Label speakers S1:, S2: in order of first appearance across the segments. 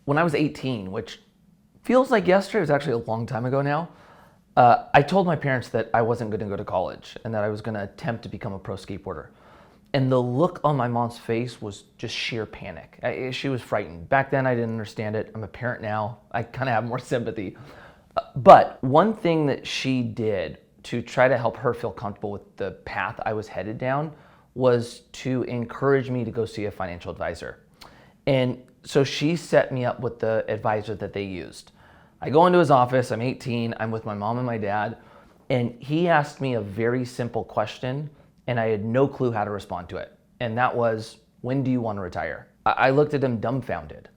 S1: When I was 18, which feels like yesterday, it was actually a long time ago now, I told my parents that I wasn't going to go to college and that I was going to attempt to become a pro skateboarder. And the look on my mom's face was just sheer panic. She was frightened. Back then, I didn't understand it. I'm a parent now. I kind of have more sympathy. But one thing that she did to try to help her feel comfortable with the path I was headed down was to encourage me to go see a financial advisor. And so she set me up with the advisor that they used. I go into his office, I'm 18, I'm with my mom and my dad, and he asked me a very simple question, and I had no clue how to respond to it. And that was, when do you want to retire? I looked at him dumbfounded.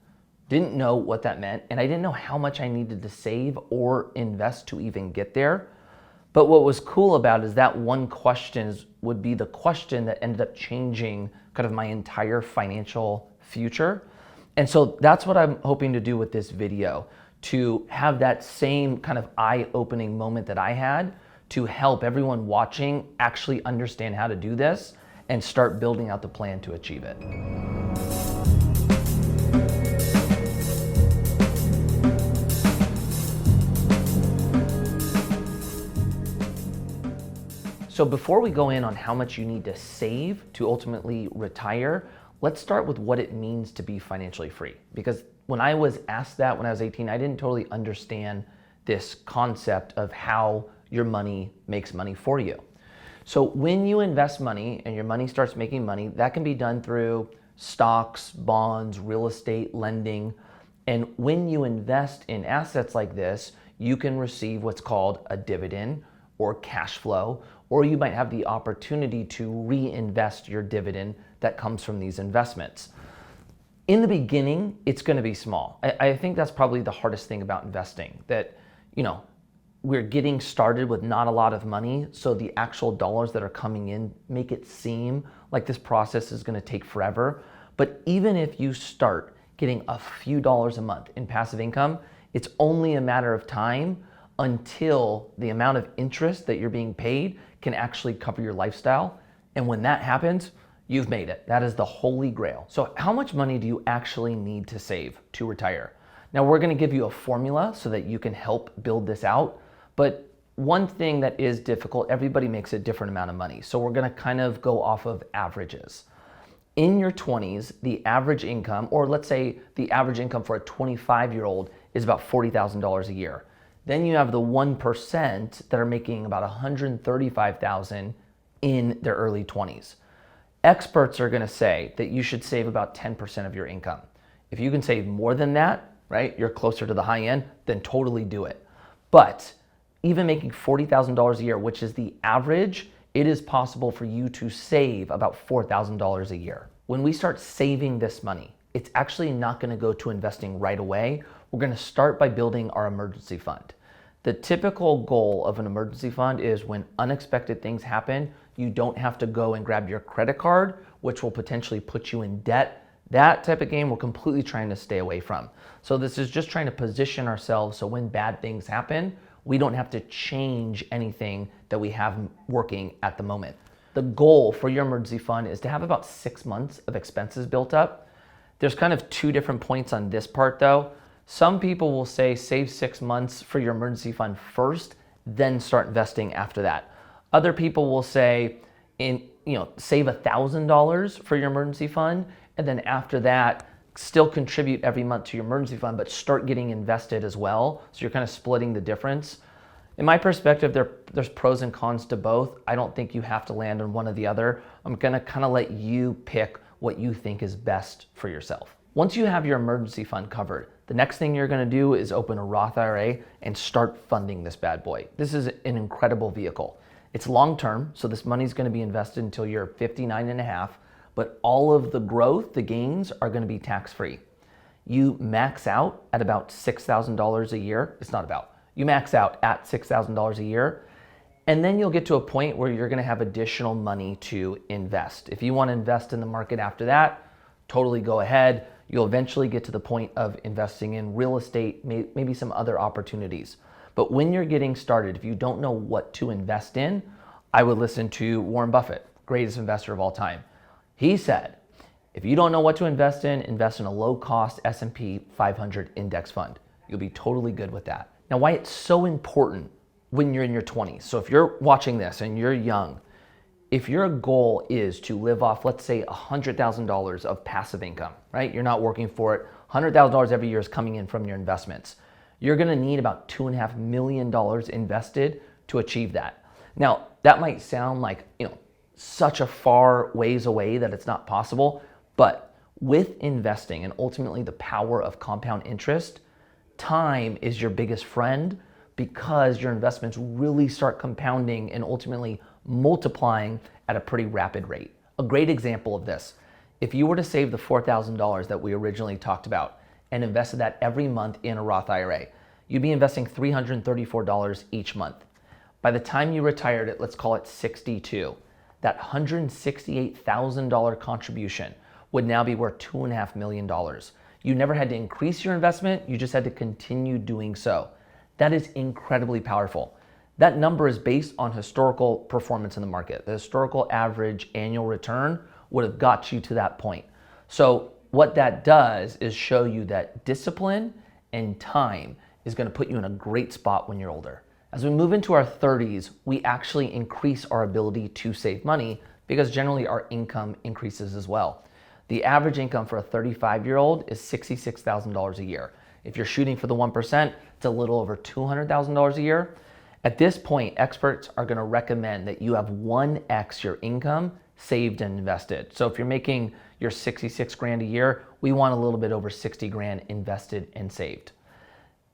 S1: Didn't know what that meant, and I didn't know how much I needed to save or invest to even get there. But what was cool about it is that one question would be the question that ended up changing kind of my entire financial future. And so that's what I'm hoping to do with this video, to have that same kind of eye-opening moment that I had to help everyone watching actually understand how to do this and start building out the plan to achieve it. So before we go in on how much you need to save to ultimately retire, let's start with what it means to be financially free. Because when I was asked that when I was 18, I didn't totally understand this concept of how your money makes money for you. So when you invest money and your money starts making money, that can be done through stocks, bonds, real estate, lending. And when you invest in assets like this, you can receive what's called a dividend or cash flow, or you might have the opportunity to reinvest your dividend that comes from these investments. In the beginning, it's going to be small. I think that's probably the hardest thing about investing, that, we're getting started with not a lot of money, so the actual dollars that are coming in make it seem like this process is going to take forever. But even if you start getting a few dollars a month in passive income, it's only a matter of time until the amount of interest that you're being paid can actually cover your lifestyle. And when that happens, you've made it. That is the holy grail. So how much money do you actually need to save to retire? Now, we're going to give you a formula so that you can help build this out. But one thing that is difficult, everybody makes a different amount of money. So we're going to kind of go off of averages. In your 20s, the average income, or let's say the average income for a 25-year-old is about $40,000 a year. Then you have the 1% that are making about $135,000 in their early 20s. Experts are going to say that you should save about 10% of your income. If you can save more than that, right, you're closer to the high end, then totally do it. But even making $40,000 a year, which is the average, it is possible for you to save about $4,000 a year. When we start saving this money, it's actually not going to go to investing right away. We're going to start by building our emergency fund. The typical goal of an emergency fund is when unexpected things happen, you don't have to go and grab your credit card, which will potentially put you in debt. That type of game we're completely trying to stay away from. So this is just trying to position ourselves so when bad things happen, we don't have to change anything that we have working at the moment. The goal for your emergency fund is to have about 6 months of expenses built up. There's kind of two different points on this part though. Some people will say save 6 months for your emergency fund first, then start investing after that. Other people will say save $1,000 for your emergency fund, and then after that, still contribute every month to your emergency fund, but start getting invested as well. So you're kind of splitting the difference. In my perspective, there's pros and cons to both. I don't think you have to land on one or the other. I'm gonna kind of let you pick what you think is best for yourself. Once you have your emergency fund covered, the next thing you're gonna do is open a Roth IRA and start funding this bad boy. This is an incredible vehicle. It's long-term, so this money's gonna be invested until you're 59 and a half, but all of the growth, the gains, are gonna be tax-free. You max out at about $6,000 a year. You max out at $6,000 a year, and then you'll get to a point where you're gonna have additional money to invest. If you wanna invest in the market after that, totally go ahead. You'll eventually get to the point of investing in real estate, maybe some other opportunities. But when you're getting started, if you don't know what to invest in, I would listen to Warren Buffett, greatest investor of all time. He said, If you don't know what to invest in a low-cost S&P 500 index fund. You'll be totally good with that. Now, why it's so important when you're in your 20s. So if you're watching this and you're young, if your goal is to live off, let's say, $100,000 of passive income, right? You're not working for it. $100,000 every year is coming in from your investments. You're gonna need about $2.5 million invested to achieve that. Now, that might sound like, such a far ways away that it's not possible, but with investing and ultimately the power of compound interest, time is your biggest friend because your investments really start compounding and ultimately multiplying at a pretty rapid rate. A great example of this, if you were to save the $4,000 that we originally talked about and invested that every month in a Roth IRA, you'd be investing $334 each month. By the time you retired at, let's call it 62, that $168,000 contribution would now be worth $2.5 million. You never had to increase your investment, you just had to continue doing so. That is incredibly powerful. That number is based on historical performance in the market. The historical average annual return would have got you to that point. So what that does is show you that discipline and time is going to put you in a great spot when you're older. As we move into our 30s, we actually increase our ability to save money because generally our income increases as well. The average income for a 35-year-old is $66,000 a year. If you're shooting for the 1%, it's a little over $200,000 a year. At this point, experts are going to recommend that you have 1x your income saved and invested. So if you're making your 66 grand a year, we want a little bit over 60 grand invested and saved.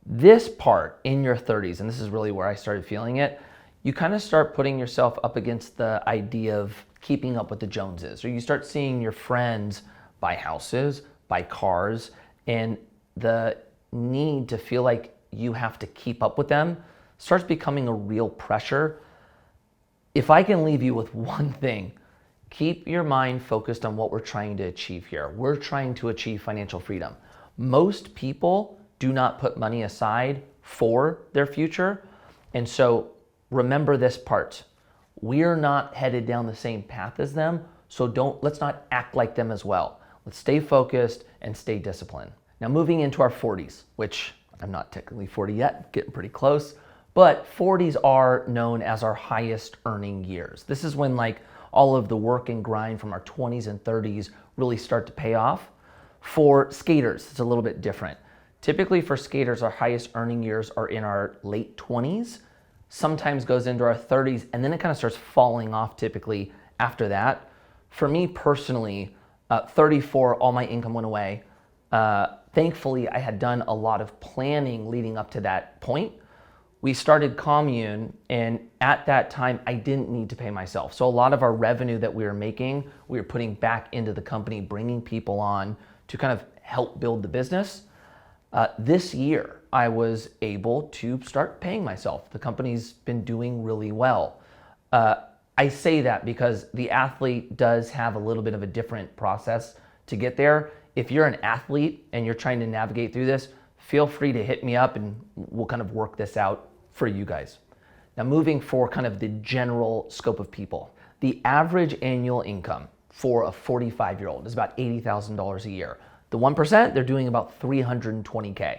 S1: This part in your 30s, and this is really where I started feeling it, you kind of start putting yourself up against the idea of keeping up with the Joneses, or you start seeing your friends buy houses, buy cars, and the need to feel like you have to keep up with them starts becoming a real pressure. If I can leave you with one thing, keep your mind focused on what we're trying to achieve here. We're trying to achieve financial freedom. Most people do not put money aside for their future. And so remember this part. We're not headed down the same path as them, so let's not act like them as well. Let's stay focused and stay disciplined. Now moving into our 40s, which I'm not technically 40 yet, getting pretty close, but 40s are known as our highest earning years. This is when all of the work and grind from our 20s and 30s really start to pay off. For skaters, it's a little bit different. Typically for skaters, our highest earning years are in our late 20s, sometimes goes into our 30s, and then it kind of starts falling off typically after that. For me personally, 34, all my income went away. Thankfully, I had done a lot of planning leading up to that point. We started Commune, and at that time, I didn't need to pay myself. So a lot of our revenue that we were making, we were putting back into the company, bringing people on to kind of help build the business. This year, I was able to start paying myself. The company's been doing really well. I say that because the athlete does have a little bit of a different process to get there. If you're an athlete and you're trying to navigate through this, feel free to hit me up and we'll kind of work this out for you guys. Now moving for kind of the general scope of people. The average annual income for a 45-year-old is about $80,000 a year. The 1%, they're doing about $320K.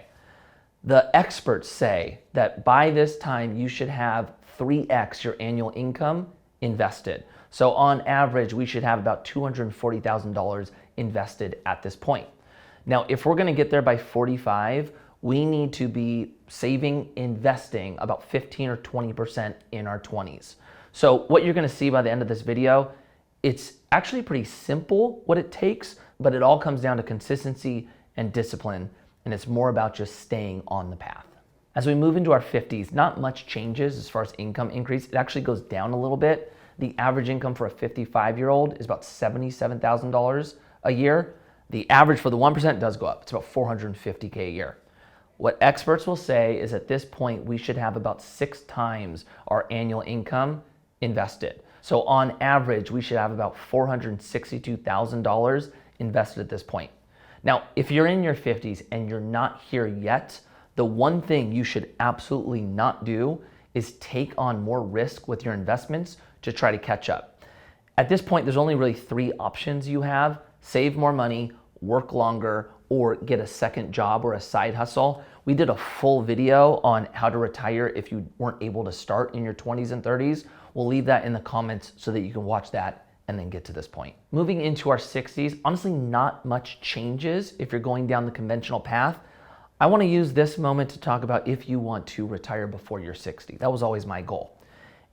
S1: The experts say that by this time, you should have 3x your annual income invested. So on average, we should have about $240,000 invested at this point. Now, if we're gonna get there by 45, we need to be saving, investing about 15 or 20% in our 20s. So what you're gonna see by the end of this video, it's actually pretty simple what it takes, but it all comes down to consistency and discipline, and it's more about just staying on the path. As we move into our 50s, not much changes as far as income increase. It actually goes down a little bit. The average income for a 55-year-old is about $77,000 a year. The average for the 1% does go up. It's about $450K a year. What experts will say is at this point, we should have about 6 times our annual income invested. So on average, we should have about $462,000 invested at this point. Now, if you're in your 50s and you're not here yet, the one thing you should absolutely not do is take on more risk with your investments to try to catch up. At this point, there's only really 3 options you have: save more money, work longer, or get a second job or a side hustle. We did a full video on how to retire if you weren't able to start in your 20s and 30s. We'll leave that in the comments so that you can watch that and then get to this point. Moving into our 60s, honestly, not much changes if you're going down the conventional path. I want to use this moment to talk about if you want to retire before you're 60. That was always my goal.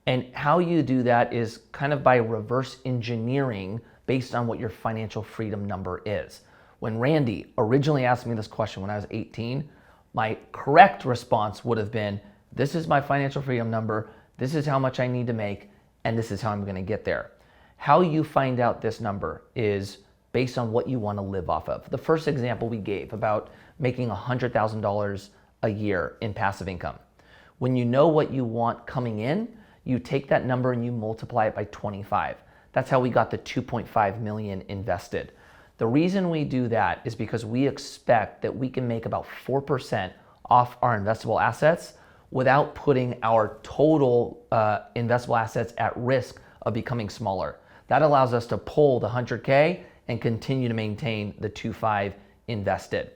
S1: And how you do that is kind of by reverse engineering based on what your financial freedom number is. When Randy originally asked me this question when I was 18, my correct response would have been, this is my financial freedom number, this is how much I need to make, and this is how I'm going to get there. How you find out this number is based on what you want to live off of. The first example we gave about making $100,000 a year in passive income. When you know what you want coming in, you take that number and you multiply it by 25. That's how we got the 2.5 million invested. The reason we do that is because we expect that we can make about 4% off our investable assets without putting our total investable assets at risk of becoming smaller. That allows us to pull the 100K and continue to maintain the 2.5 invested.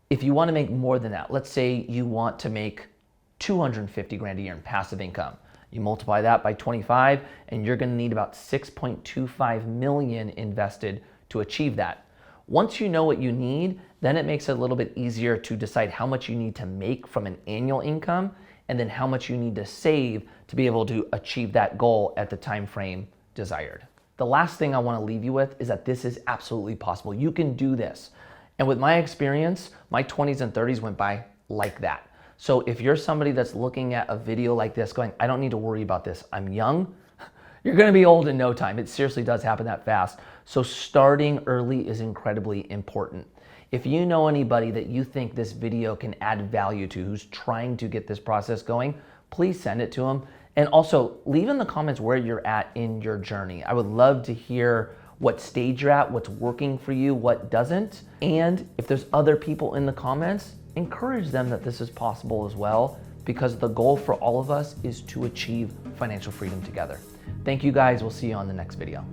S1: If you want to make more than that, let's say you want to make 250 grand a year in passive income. You multiply that by 25 and you're going to need about 6.25 million invested to achieve that. Once you know what you need, then it makes it a little bit easier to decide how much you need to make from an annual income and then how much you need to save to be able to achieve that goal at the time frame desired. The last thing I want to leave you with is that this is absolutely possible. You can do this. And with my experience, my 20s and 30s went by like that. So if you're somebody that's looking at a video like this going, I don't need to worry about this, I'm young, you're going to be old in no time. It seriously does happen that fast. So starting early is incredibly important. If you know anybody that you think this video can add value to who's trying to get this process going, please send it to them. And also leave in the comments where you're at in your journey. I would love to hear what stage you're at, what's working for you, what doesn't. And if there's other people in the comments, encourage them that this is possible as well, because the goal for all of us is to achieve financial freedom together. Thank you guys. We'll see you on the next video.